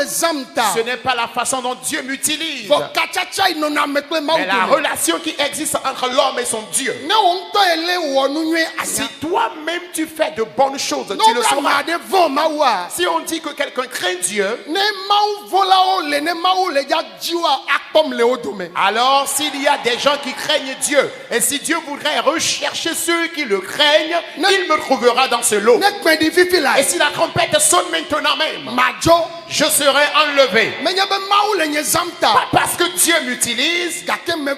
Ce n'est pas la façon dont Dieu m'utilise. Mais la relation qui existe entre l'homme et son Dieu. Si toi-même tu fais de bonnes choses, tu le sauras. Si on dit que quelqu'un craint Dieu, alors s'il y a des gens qui craignent Dieu, et si Dieu voudrait rechercher ceux qui le craignent, il me trouvera dans ce lot. Et si la trompette sonne maintenant même, je serai enlevé. Pas parce que Dieu m'utilise, mais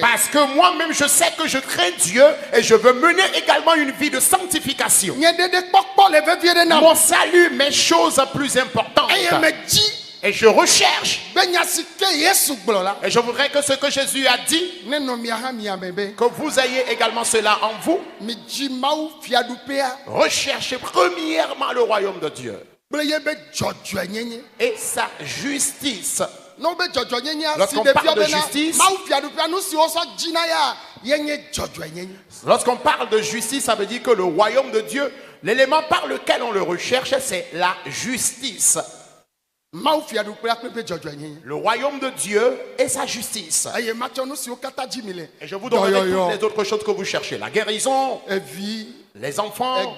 parce que moi-même je sais que je crains Dieu et je veux mener également une vie de sanctification. Mon salut, mes choses plus importantes. Et je recherche. Et je voudrais que ce que Jésus a dit, que vous ayez également cela en vous. Recherchez premièrement le royaume de Dieu et sa justice. Lorsqu'on parle de justice, lorsqu'on parle de justice, ça veut dire que le royaume de Dieu, l'élément par lequel on le recherche, c'est la justice. Le royaume de Dieu et sa justice. Et je vous donnerai toutes les autres choses que vous cherchez. La guérison, les enfants,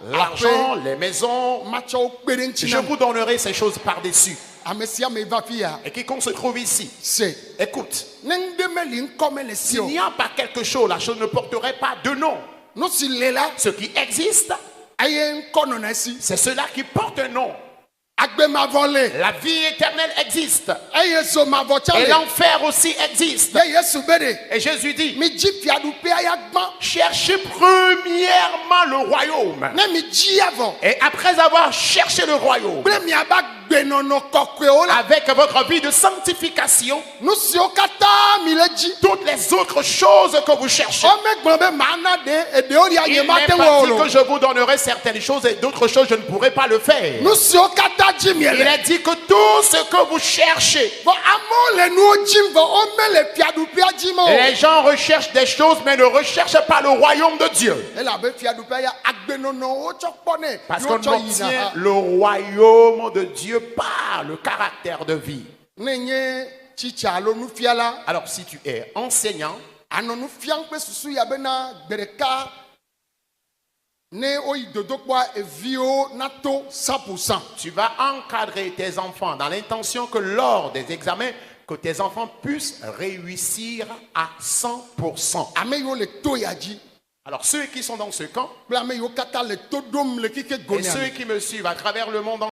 l'argent, les maisons. Je vous donnerai ces choses par-dessus. Et quiconque se trouve ici, écoute. S'il n'y a pas quelque chose, la chose ne porterait pas de nom. Ce qui existe, c'est cela qui porte un nom. La vie éternelle existe. Et l'enfer aussi existe. Et Jésus dit, cherchez premièrement le royaume. Et après avoir cherché le royaume, avec votre vie de sanctification, toutes les autres choses que vous cherchez. Il n'est pas dit que je vous donnerai certaines choses et d'autres choses je ne pourrai pas le faire. Il a dit que tout ce que vous cherchez, les gens recherchent des choses mais ne recherchent pas le royaume de Dieu. Parce qu'on obtient le royaume de Dieu par le caractère de vie. Alors si tu es enseignant, tu vas encadrer tes enfants dans l'intention que lors des examens, que tes enfants puissent réussir à 100%. Alors ceux qui sont dans ce camp, et ceux qui me suivent à travers le monde